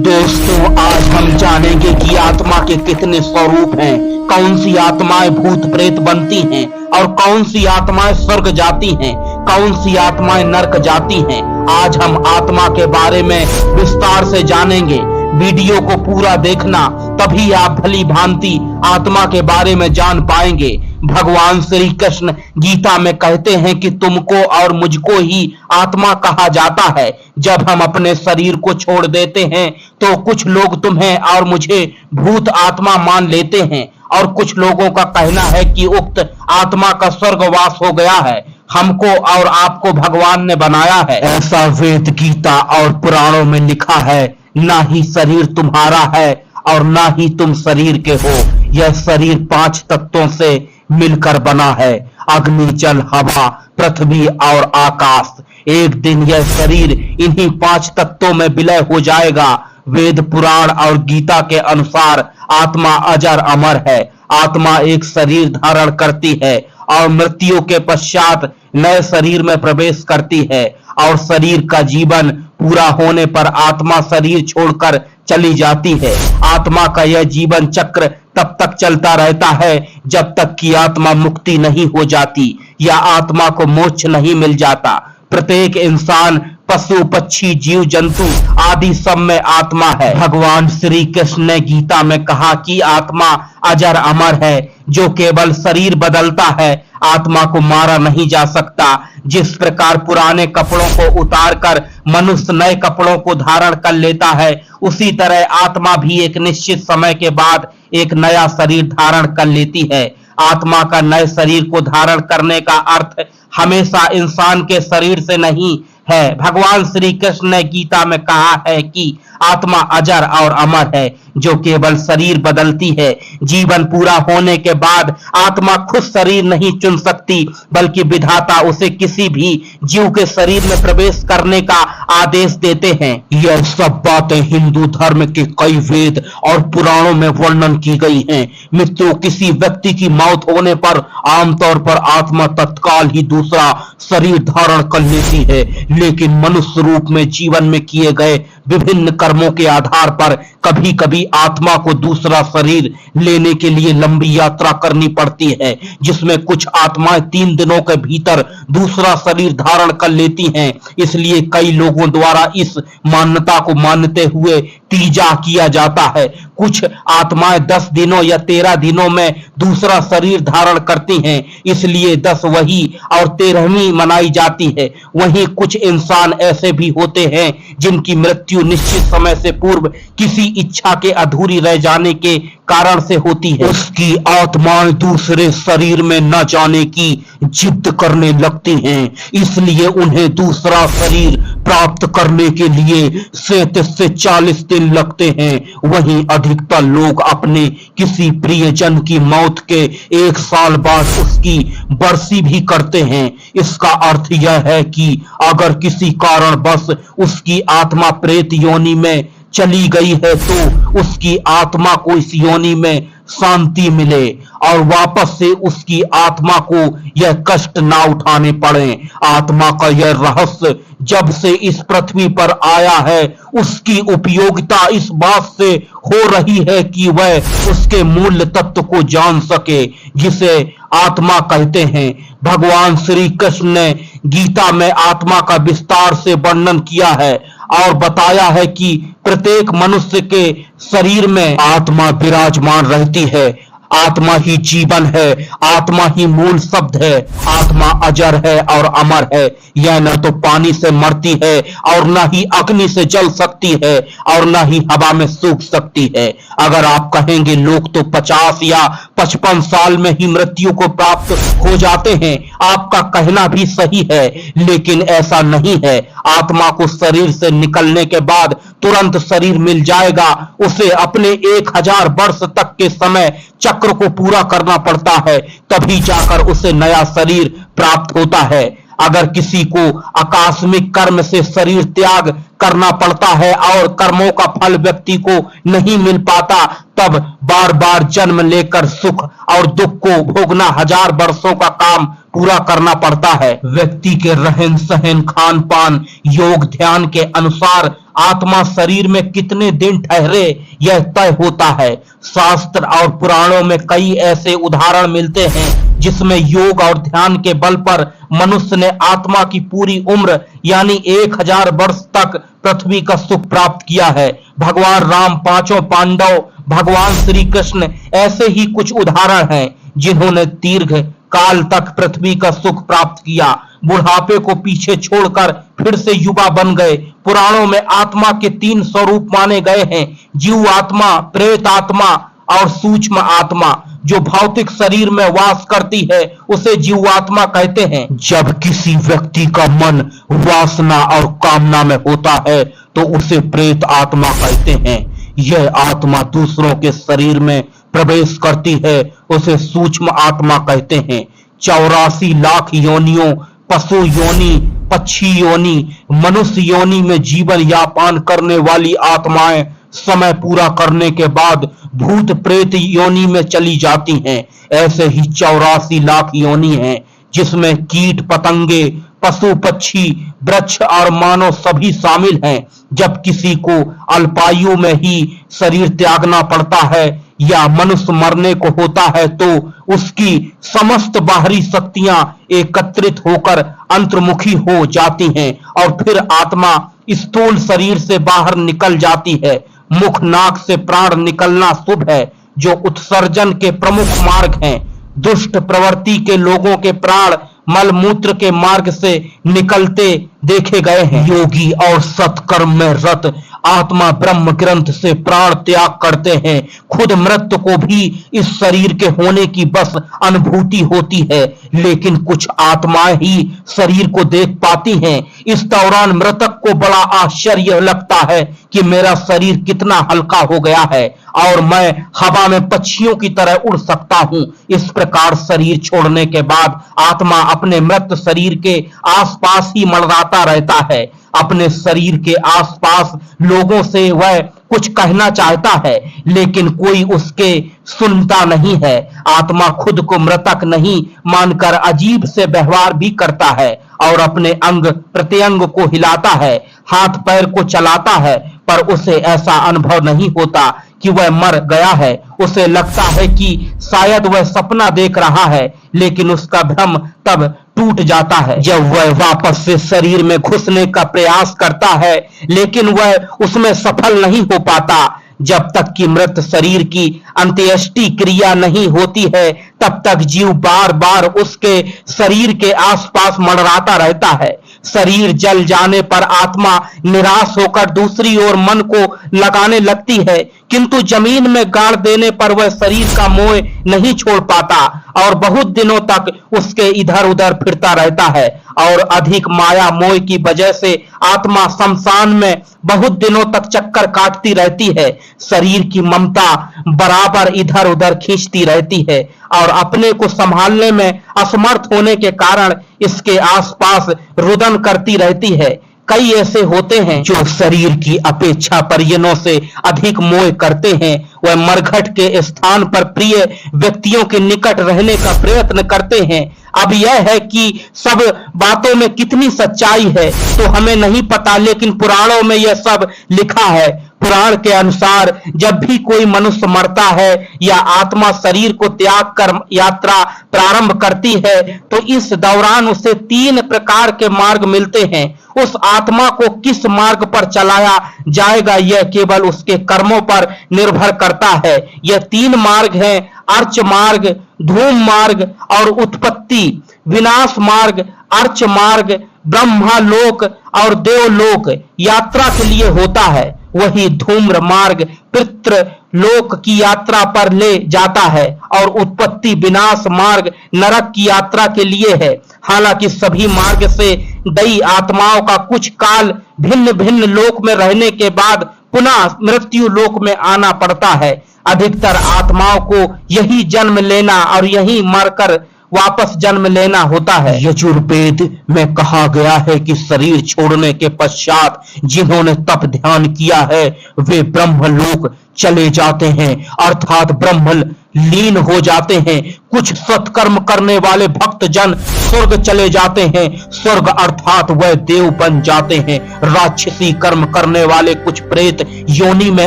दोस्तों, आज हम जानेंगे कि आत्मा के कितने स्वरूप हैं, कौन सी आत्माएं भूत प्रेत बनती हैं और कौन सी आत्माएं स्वर्ग जाती हैं, कौन सी आत्माएं नरक जाती हैं। आज हम आत्मा के बारे में विस्तार से जानेंगे। वीडियो को पूरा देखना, तभी आप भली भांति आत्मा के बारे में जान पाएंगे। भगवान श्री कृष्ण गीता में कहते हैं कि तुमको और मुझको ही आत्मा कहा जाता है। जब हम अपने शरीर को छोड़ देते हैं तो कुछ लोग तुम्हें और मुझे भूत आत्मा मान लेते हैं और कुछ लोगों का कहना है कि उक्त आत्मा का स्वर्गवास हो गया है। हमको और आपको भगवान ने बनाया है, ऐसा वेद, गीता और पुराणों में लिखा है। ना ही शरीर तुम्हारा है और ना ही तुम शरीर के हो। यह शरीर 5 तत्वों से मिलकर बना है, अग्नि, जल, हवा, पृथ्वी और आकाश। एक दिन यह शरीर इन्हीं 5 तत्वों में विलय हो जाएगा। वेद, पुराण और गीता के अनुसार आत्मा अजर अमर है। आत्मा एक शरीर धारण करती है और मृत्यु के पश्चात नए शरीर में प्रवेश करती है और शरीर का जीवन पूरा होने पर आत्मा शरीर छोड़कर चली जाती है। आत्मा का यह जीवन चक्र तब तक चलता रहता है जब तक कि आत्मा मुक्ति नहीं हो जाती या आत्मा को मोक्ष नहीं मिल जाता। प्रत्येक इंसान, पशु, पक्षी, जीव जंतु आदि सब में आत्मा है। भगवान श्री कृष्ण ने गीता में कहा कि आत्मा अजर अमर है, जो केवल शरीर बदलता है, आत्मा को मारा नहीं जा सकता। जिस प्रकार पुराने कपड़ों को उतारकर मनुष्य नए कपड़ों को धारण कर लेता है, उसी तरह आत्मा भी एक निश्चित समय के बाद एक नया शरीर धारण कर लेती है। आत्मा का नए शरीर को धारण करने का अर्थ हमेशा इंसान के शरीर से नहीं है। भगवान श्री कृष्ण ने गीता में कहा है कि आत्मा अजर और अमर है, जो केवल शरीर बदलती है। जीवन पूरा होने के बाद आत्मा खुद शरीर नहीं चुन सकती, बल्कि विधाता उसे किसी भी जीव के शरीर में प्रवेश करने का आदेश देते हैं। यह सब बातें हिंदू धर्म के कई वेद और पुराणों में वर्णन की गई हैं। मित्रों, किसी व्यक्ति की मौत होने पर आमतौर पर आत्मा तत्काल ही दूसरा शरीर धारण कर लेती है, लेकिन मनुष्य रूप में जीवन में किए गए विभिन्न कर्मों के आधार पर कभी कभी आत्मा को दूसरा शरीर लेने के लिए लंबी यात्रा करनी पड़ती है, जिसमें कुछ आत्माएं 3 दिनों के भीतर दूसरा शरीर धारण कर लेती हैं। इसलिए कई लोगों द्वारा इस मान्यता को मानते हुए तीजा किया जाता है। कुछ आत्माएं 10 दिनों या 13 दिनों में दूसरा शरीर धारण करती हैं, इसलिए 10 वही और 13वीं मनाई जाती है। वहीं कुछ इंसान ऐसे भी होते हैं जिनकी मृत्यु निश्चित समय से पूर्व किसी इच्छा के अधूरी रह जाने के कारण से होती है। उसकी आत्माएं दूसरे शरीर में न जाने की जिद करने लगती हैं, इसलिए उन्हें दूसरा शरीर प्राप्त करने के लिए 37 से 40 दिन लगते हैं। वहीं अधिकतर लोग अपने किसी प्रियजन की मौत के 1 साल बाद उसकी बरसी भी करते हैं। इसका अर्थ यह है कि अगर किसी कारणवश उसकी आत्मा प्रेत योनि में चली गई है तो उसकी आत्मा को इस योनि में शांति मिले और वापस से उसकी आत्मा को यह कष्ट ना उठाने पड़े। आत्मा का यह रहस्य जब से इस पृथ्वी पर आया है, उसकी उपयोगिता इस बात से हो रही है कि वह उसके मूल तत्व को जान सके, जिसे आत्मा कहते हैं। भगवान श्री कृष्ण ने गीता में आत्मा का विस्तार से वर्णन किया है और बताया है कि प्रत्येक मनुष्य के शरीर में आत्मा विराजमान रहती है। आत्मा ही जीवन है, आत्मा ही मूल शब्द है। आत्मा अजर है और अमर है। यह न तो पानी से मरती है और न ही अग्नि से जल सकती है और न ही हवा में सूख सकती है। अगर आप कहेंगे लोग तो 50 या 55 साल में ही मृत्यु को प्राप्त हो जाते हैं, आपका कहना भी सही है, लेकिन ऐसा नहीं है। आत्मा को शरीर से निकलने के बाद तुरंत शरीर मिल जाएगा। उसे अपने 1000 वर्ष तक के समय चक्र को पूरा करना पड़ता है, तभी जाकर उसे नया शरीर प्राप्त होता है। अगर किसी को आकस्मिक कर्म से शरीर त्याग करना पड़ता है और कर्मों का फल व्यक्ति को नहीं मिल पाता, तब बार बार जन्म लेकर सुख और दुख को भोगना 1000 वर्षों का काम पूरा करना पड़ता है। व्यक्ति के रहन सहन, खान पान, योग ध्यान के अनुसार आत्मा शरीर में कितने दिन ठहरे यह तय होता है। शास्त्र और पुराणों में कई ऐसे उदाहरण मिलते हैं जिसमें योग और ध्यान के बल पर मनुष्य ने आत्मा की पूरी उम्र यानी 1000 वर्ष तक पृथ्वी का सुख प्राप्त किया है। भगवान राम, पांचों पांडव, भगवान श्री कृष्ण ऐसे ही कुछ उदाहरण हैं जिन्होंने दीर्घ काल तक पृथ्वी का सुख प्राप्त किया। बुढ़ापे को पीछे छोड़कर फिर से युवा बन गए। पुराणों में आत्मा के 3 स्वरूप माने गए हैं, जीव आत्मा, प्रेत आत्मा और सूक्ष्म आत्मा। जो भौतिक शरीर में वास करती है उसे जीवात्मा कहते हैं। जब किसी व्यक्ति का मन वासना और कामना में होता है तो उसे प्रेत आत्मा कहते हैं। यह आत्मा दूसरों के शरीर में प्रवेश करती है, उसे सूक्ष्म आत्मा कहते हैं। 84 लाख योनियों, पशु योनि, पक्षी योनि, मनुष्य योनि में जीवन यापन करने वाली आत्माएं समय पूरा करने के बाद भूत प्रेत योनि में चली जाती हैं। ऐसे ही 84 लाख योनि हैं जिसमें कीट पतंगे, पशु पक्षी, वृक्ष और मानव सभी शामिल हैं। जब किसी को अल्पायु में ही शरीर त्यागना पड़ता है या मनुष्य मरने को होता है तो उसकी समस्त बाहरी शक्तियां एकत्रित होकर अंतर्मुखी हो जाती हैं और फिर आत्मा स्थूल शरीर से बाहर निकल जाती है। मुख नाक से प्राण निकलना शुभ है, जो उत्सर्जन के प्रमुख मार्ग हैं। दुष्ट प्रवृत्ति के लोगों के प्राण मल मूत्र के मार्ग से निकलते देखे गए हैं। योगी और सत्कर्म में रत आत्मा ब्रह्म ग्रंथ से प्राण त्याग करते हैं। खुद मृत्यु को भी इस शरीर के होने की बस अनुभूति होती है, लेकिन कुछ आत्माएं ही शरीर को देख पाती हैं। इस दौरान मृतक को बड़ा आश्चर्य लगता है कि मेरा शरीर कितना हल्का हो गया है और मैं हवा में पक्षियों की तरह उड़ सकता हूं। इस प्रकार शरीर छोड़ने के बाद आत्मा अपने मृत शरीर के आसपास ही मंडराता रहता है। अपने शरीर के आसपास लोगों से वह कुछ कहना चाहता है, लेकिन कोई उसके सुनता नहीं है। आत्मा खुद को मृतक नहीं मानकर अजीब से व्यवहार भी करता है और अपने अंग प्रत्यंग को हिलाता है, हाथ पैर को चलाता है, पर उसे ऐसा अनुभव नहीं होता कि वह मर गया है। उसे लगता है कि शायद वह सपना देख रहा है, लेकिन उसका भ्रम तब टूट जाता है जब वह वापस से शरीर में घुसने का प्रयास करता है, लेकिन वह उसमें सफल नहीं हो पाता। जब तक कि मृत शरीर की अंत्येष्टि क्रिया नहीं होती है तब तक जीव बार बार उसके शरीर के आसपास मंडराता रहता है। शरीर जल जाने पर आत्मा निराश होकर दूसरी ओर मन को लगाने लगती है, किंतु जमीन में गाड़ देने पर वह शरीर का मोह नहीं छोड़ पाता और बहुत दिनों तक उसके इधर उधर फिरता रहता है और अधिक माया मोह की वजह से आत्मा शमशान में बहुत दिनों तक चक्कर काटती रहती है। शरीर की ममता बराबर इधर उधर खींचती रहती है और अपने को संभालने में असमर्थ होने के कारण इसके आसपास रुदन करती रहती है। कई ऐसे होते हैं जो शरीर की अपेक्षा परिजनों से अधिक मोह करते हैं। वह मरघट के स्थान पर प्रिय व्यक्तियों के निकट रहने का प्रयत्न करते हैं। अब यह है कि सब बातों में कितनी सच्चाई है तो हमें नहीं पता, लेकिन पुराणों में यह सब लिखा है। पुराण के अनुसार जब भी कोई मनुष्य मरता है या आत्मा शरीर को त्याग कर यात्रा प्रारंभ करती है तो इस दौरान उसे 3 प्रकार के मार्ग मिलते हैं। उस आत्मा को किस मार्ग पर चलाया जाएगा यह केवल उसके कर्मों पर निर्भर करता है। यह 3 मार्ग हैं: अर्च मार्ग, धूम मार्ग और उत्पत्ति विनाश मार्ग। अर्च मार्ग ब्रह्मलोक और देवलोक यात्रा के लिए होता है, वही धूम्र मार्ग पितृ लोक की यात्रा पर ले जाता है और उत्पत्ति विनाश मार्ग नरक की यात्रा के लिए है। हालांकि सभी मार्ग से गई आत्माओं का कुछ काल भिन्न भिन्न लोक में रहने के बाद पुनः मृत्यु लोक में आना पड़ता है। अधिकतर आत्माओं को यही जन्म लेना और यही मरकर वापस जन्म लेना होता है। यजुर्वेद में कहा गया है कि शरीर छोड़ने के पश्चात जिन्होंने तप ध्यान किया है वे ब्रह्मलोक चले जाते हैं, अर्थात ब्रह्म लीन हो जाते हैं। कुछ सत्कर्म करने वाले भक्त जन स्वर्ग चले जाते हैं, स्वर्ग अर्थात वह देव बन जाते हैं। राक्षसी कर्म करने वाले कुछ प्रेत योनि में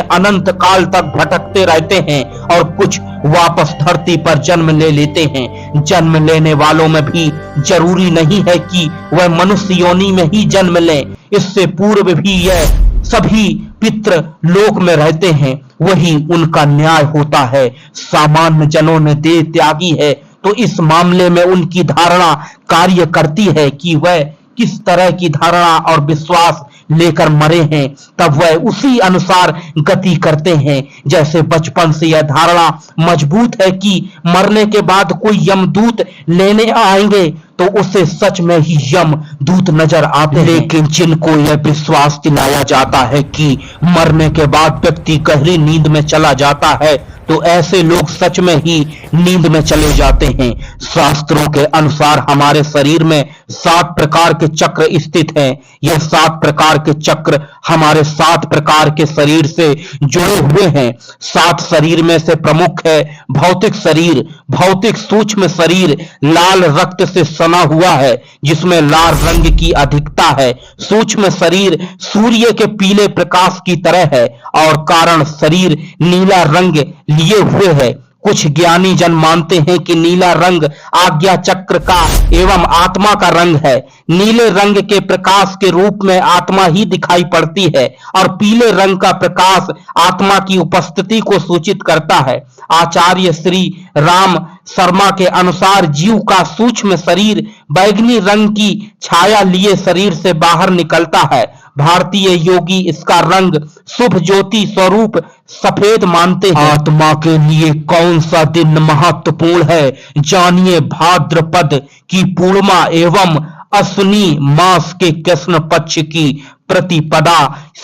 अनंत काल तक भटकते रहते हैं और कुछ वापस धरती पर जन्म ले लेते हैं। जन्म लेने वालों में भी जरूरी नहीं है कि वह मनुष्य योनि में ही जन्म लें, इससे पूर्व भी यह सभी पितृ लोक में रहते हैं, वही उनका न्याय होता है। सामान्य जनों ने देह त्यागी है तो इस मामले में उनकी धारणा कार्य करती है कि वह किस तरह की धारणा और विश्वास लेकर मरे हैं, तब वह उसी अनुसार गति करते हैं। जैसे बचपन से यह धारणा मजबूत है कि मरने के बाद कोई यमदूत लेने आएंगे तो उसे सच में ही यम दूत नजर आते हैं। लेकिन जिनको यह विश्वास दिलाया जाता है कि मरने के बाद व्यक्ति गहरी नींद में चला जाता है, तो ऐसे लोग सच में ही नींद में चले जाते हैं। शास्त्रों के अनुसार हमारे शरीर में 7 प्रकार के चक्र स्थित हैं। यह 7 प्रकार के चक्र हमारे 7 प्रकार के शरीर से जुड़े हुए हैं। 7 शरीर में से प्रमुख है भौतिक शरीर। भौतिक सूक्ष्म शरीर लाल रक्त से सना हुआ है, जिसमें लाल रंग की अधिकता है। सूक्ष्म शरीर सूर्य के पीले प्रकाश की तरह है और कारण शरीर नीला रंग लिए हुए है। कुछ ज्ञानी जन मानते हैं कि नीला रंग आज्ञा चक्र का एवं आत्मा का रंग है। नीले रंग के प्रकाश के रूप में आत्मा ही दिखाई पड़ती है और पीले रंग का प्रकाश आत्मा की उपस्थिति को सूचित करता है। आचार्य श्री राम शर्मा के अनुसार जीव का सूक्ष्म शरीर बैगनी रंग की छाया लिए शरीर से बाहर निकलता है। भारतीय योगी इसका रंग शुभ ज्योति स्वरूप सफेद मानते हैं। आत्मा के लिए कौन सा दिन महत्वपूर्ण है, जानिए। भाद्रपद की पूर्णिमा एवं अश्विनी मास के कृष्ण पक्ष की प्रतिपदा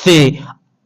से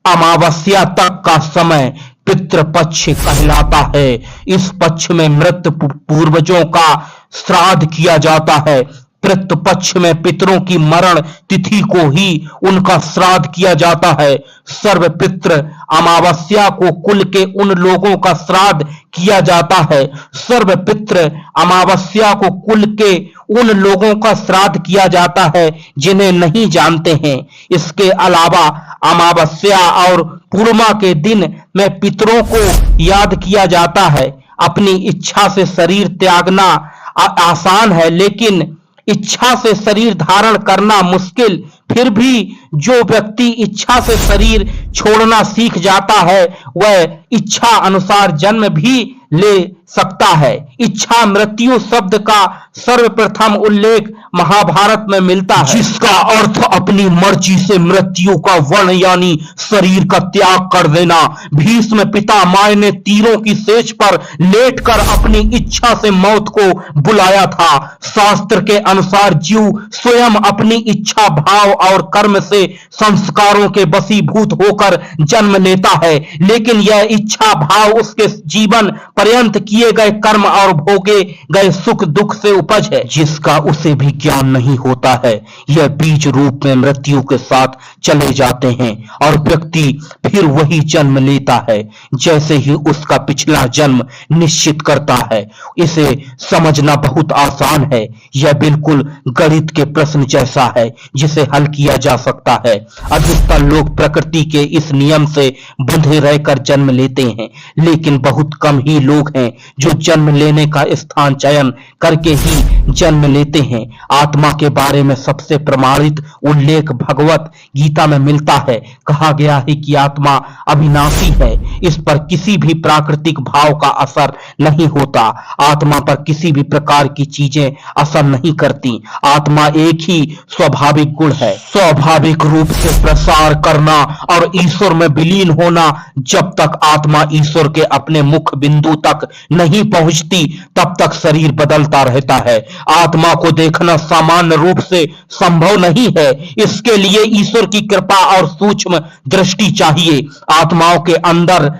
अमावस्या तक का समय पितृपक्ष कहलाता है। इस पक्ष में मृत पूर्वजों का श्राद्ध किया जाता है। पितृपक्ष में पितरों की मरण तिथि को ही उनका श्राद्ध किया जाता है। सर्व पितृ अमावस्या को कुल के उन लोगों का श्राद्ध किया जाता है। सर्व पितृ अमावस्या को कुल के उन लोगों का श्राद्ध किया जाता है जिन्हें नहीं जानते हैं। इसके अलावा अमावस्या और पूर्णिमा के दिन में पितरों को याद किया जाता है। अपनी इच्छा से शरीर त्यागना आसान है, लेकिन इच्छा से शरीर धारण करना मुश्किल। फिर भी जो व्यक्ति इच्छा से शरीर छोड़ना सीख जाता है, वह इच्छा अनुसार जन्म भी ले सकता है। इच्छा मृत्यु शब्द का सर्वप्रथम उल्लेख महाभारत में मिलता है, जिसका अर्थ अपनी मर्जी से मृत्यु का वर्ण यानी शरीर का त्याग कर देना। भीष्म पितामह ने तीरों की सेज पर लेटकर अपनी इच्छा से मौत को बुलाया था। शास्त्र के अनुसार जीव स्वयं अपनी इच्छा भाव और कर्म से संस्कारों के वशीभूत होकर जन्म लेता है, लेकिन यह इच्छा भाव उसके जीवन पर्यंत किए गए कर्म और भोगे गए सुख दुख से उपज है, जिसका उसे भी ज्ञान नहीं होता है। यह बीज रूप में मृत्यु के साथ चले जाते हैं और व्यक्ति फिर वही जन्म लेता है जैसे ही उसका पिछला जन्म निश्चित करता है। इसे समझना बहुत आसान है। यह बिल्कुल गणित के प्रश्न जैसा है जिसे हल किया जा सकता है। अधिकतर लोग प्रकृति के इस नियम से बंधे रहकर जन्म लेते हैं, लेकिन बहुत कम ही लोग हैं जो जन्म लेने का स्थान चयन करके ही जन्म लेते हैं। आत्मा के बारे में सबसे प्रमाणित उल्लेख भगवत गीता में मिलता है। कहा गया है कि आत्मा अविनाशी है, इस पर किसी भी प्राकृतिक भाव का असर नहीं होता। आत्मा पर किसी भी प्रकार की चीजें असर नहीं करती। आत्मा एक ही स्वाभाविक गुण है, स्वाभाविक रूप से प्रसार करना और ईश्वर में विलीन होना। जब तक आत्मा ईश्वर के अपने मुख बिंदु तक नहीं पहुंचती, तब तक शरीर बदलता रहता है। आत्मा को देखना सामान्य रूप से संभव नहीं है, इसके लिए ईश्वर की कृपा और सूक्ष्म दृष्टि चाहिए। आत्माओं के अंदर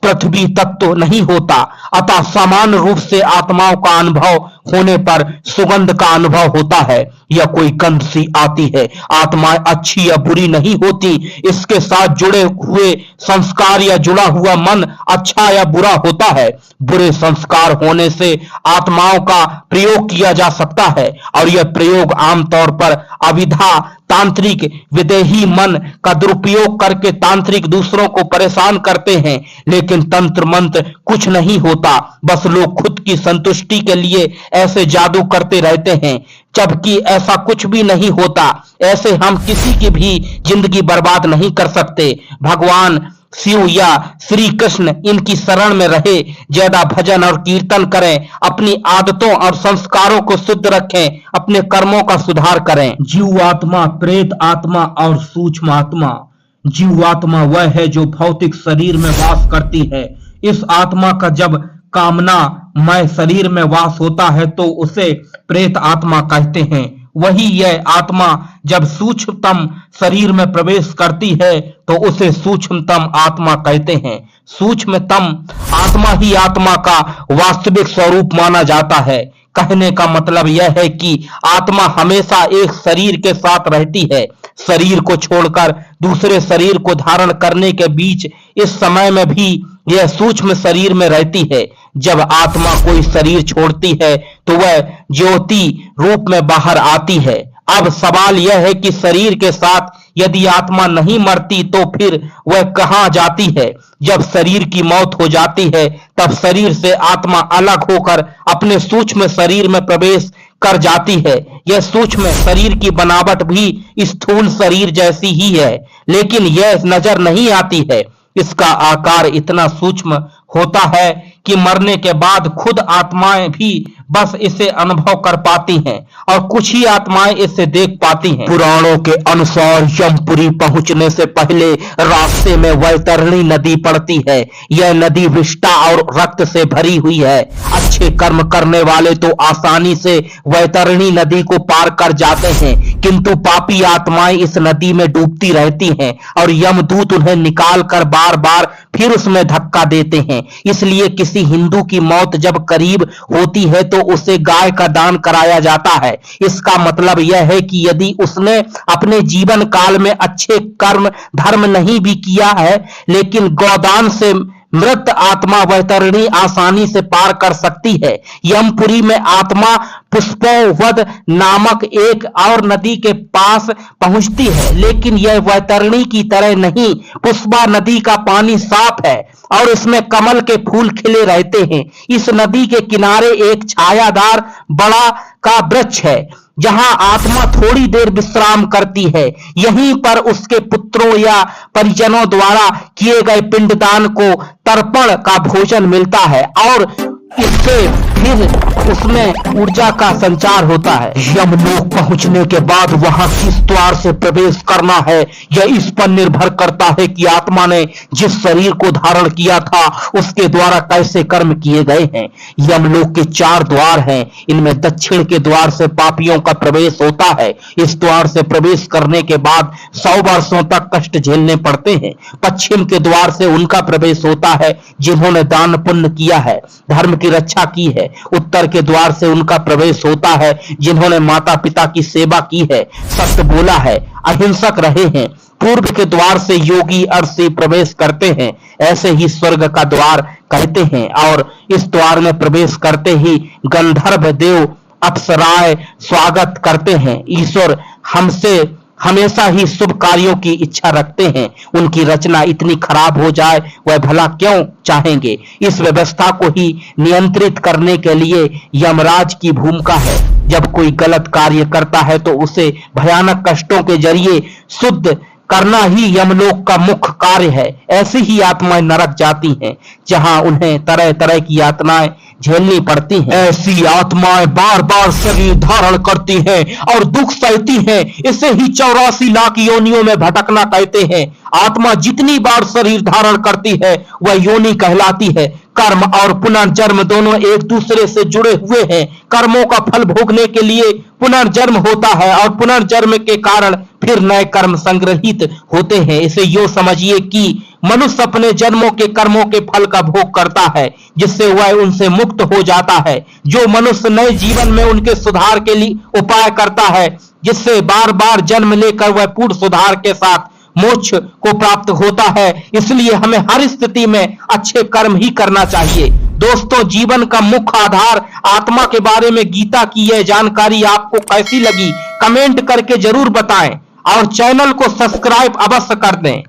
पृथ्वी तत्व नहीं होता, अतः समान रूप से आत्माओं का अनुभव होने पर सुगंध का अनुभव होता है या कोई गंध सी आती है। आत्माएं अच्छी या बुरी नहीं होती, इसके साथ जुड़े हुए संस्कार या जुड़ा हुआ मन अच्छा या बुरा होता है। बुरे संस्कार होने से आत्माओं का प्रयोग किया जा सकता है और यह प्रयोग आमतौर पर अविधा तांत्रिक विदेही मन का दुरुपयोग करके तांत्रिक दूसरों को परेशान करते हैं। लेकिन तंत्र मंत्र कुछ नहीं होता, बस लोग खुद की संतुष्टि के लिए ऐसे जादू करते रहते हैं, जबकि ऐसा कुछ भी नहीं होता। ऐसे हम किसी की भी जिंदगी बर्बाद नहीं कर सकते। भगवान शिव या श्री कृष्ण इनकी शरण में रहे, ज्यादा भजन और कीर्तन करें, अपनी आदतों और संस्कारों को शुद्ध रखें, अपने कर्मों का सुधार करें। जीवात्मा, प्रेत आत्मा और सूक्ष्म आत्मा। जीवात्मा वह है जो भौतिक शरीर में वास करती है। इस आत्मा का जब कामनामय शरीर में वास होता है तो उसे प्रेत आत्मा कहते हैं। वही यह आत्मा जब सूक्ष्मतम शरीर में प्रवेश करती है तो उसे सूक्ष्मतम आत्मा कहते हैं। सूक्ष्मतम आत्मा ही आत्मा का वास्तविक स्वरूप माना जाता है। कहने का मतलब यह है कि आत्मा हमेशा एक शरीर के साथ रहती है। शरीर को छोड़कर दूसरे शरीर को धारण करने के बीच इस समय में भी यह सूक्ष्म शरीर में रहती है। जब आत्मा कोई शरीर छोड़ती है तो वह ज्योति रूप में बाहर आती है। अब सवाल यह है कि शरीर के साथ यदि आत्मा नहीं मरती तो फिर वह कहां जाती है? जब शरीर की मौत हो जाती है तब शरीर से आत्मा अलग होकर अपने सूक्ष्म शरीर में प्रवेश कर जाती है। यह सूक्ष्म शरीर की बनावट भी स्थूल शरीर जैसी ही है, लेकिन यह नजर नहीं आती है। इसका आकार इतना सूक्ष्म होता है कि मरने के बाद खुद आत्माएं भी बस इसे अनुभव कर पाती हैं और कुछ ही आत्माएं इसे देख पाती हैं। पुराणों के अनुसार यमपुरी पहुंचने से पहले रास्ते में वैतरणी नदी पड़ती है। यह नदी विष्ठा और रक्त से भरी हुई है। अच्छे कर्म करने वाले तो आसानी से वैतरणी नदी को पार कर जाते हैं, किंतु पापी आत्माएं इस नदी में डूबती रहती हैं और यमदूत उन्हें निकाल कर बार बार फिर उसमें धक्का देते हैं। इसलिए किसी हिंदू की मौत जब करीब होती है तो उसे गाय का दान कराया जाता है। इसका मतलब यह है कि यदि उसने अपने जीवन काल में अच्छे कर्म धर्म नहीं भी किया है, लेकिन गौदान से मृत आत्मा वैतरणी आसानी से पार कर सकती है। यमपुरी में आत्मा पुष्पोवध नामक एक और नदी के पास पहुंचती है, लेकिन यह वैतरणी की तरह नहीं। पुष्पा नदी का पानी साफ है और इसमें कमल के फूल खिले रहते हैं। इस नदी के किनारे एक छायादार बड़ा का वृक्ष है जहां आत्मा थोड़ी देर विश्राम करती है। यहीं पर उसके पुत्रों या परिजनों द्वारा किए गए पिंडदान को तर्पण का भोजन मिलता है और इससे फिर उसमें ऊर्जा का संचार होता है। यमलोक पहुंचने के बाद वहां किस द्वार से प्रवेश करना है यह इस पर निर्भर करता है कि आत्मा ने जिस शरीर को धारण किया था उसके द्वारा कैसे कर्म किए गए हैं। यमलोक के 4 द्वार हैं। इनमें दक्षिण के द्वार से पापियों का प्रवेश होता है। इस द्वार से प्रवेश करने के बाद 100 वर्षों तक कष्ट झेलने पड़ते हैं। पश्चिम के द्वार से उनका प्रवेश होता है जिन्होंने दान पुण्य किया है, धर्म की रक्षा की है। उत्तर के द्वार से उनका प्रवेश होता है जिन्होंने माता पिता की सेवा की है, सत्य बोला है, अहिंसक रहे हैं। पूर्व के द्वार से योगी अर्थ से प्रवेश करते हैं, ऐसे ही स्वर्ग का द्वार कहते हैं। और इस द्वार में प्रवेश करते ही गंधर्व देव अप्सराएं स्वागत करते हैं। ईश्वर हमसे हमेशा ही शुभ कार्यों की इच्छा रखते हैं। उनकी रचना इतनी खराब हो जाए वह भला क्यों चाहेंगे। इस व्यवस्था को ही नियंत्रित करने के लिए यमराज की भूमिका है। जब कोई गलत कार्य करता है तो उसे भयानक कष्टों के जरिए शुद्ध करना ही यमलोक का मुख्य कार्य है। ऐसी ही आत्माएं नरक जाती हैं जहां उन्हें तरह तरह की यातनाएं झेलनी पड़ती हैं। ऐसी आत्माएं बार बार शरीर धारण करती हैं और दुख सहती हैं। इसे ही 84 लाख योनियों में भटकना कहते हैं। आत्मा जितनी बार शरीर धारण करती है वह योनि कहलाती है। कर्म और पुनर्जन्म दोनों एक दूसरे से जुड़े हुए हैं। कर्मों का फल भोगने के लिए पुनर्जन्म होता है और पुनर्जन्म के कारण फिर नए कर्म संग्रहित होते हैं। इसे यूं समझिए कि मनुष्य अपने जन्मों के कर्मों के फल का भोग करता है, जिससे वह उनसे मुक्त हो जाता है। जो मनुष्य नए जीवन में उनके सुधार के लिए उपाय करता है, जिससे बार बार जन्म लेकर वह पूर्ण सुधार के साथ मोक्ष को प्राप्त होता है। इसलिए हमें हर स्थिति में अच्छे कर्म ही करना चाहिए। दोस्तों, जीवन का मुख्य आधार आत्मा के बारे में गीता की यह जानकारी आपको कैसी लगी, कमेंट करके जरूर बताएं और चैनल को सब्सक्राइब अवश्य कर दें।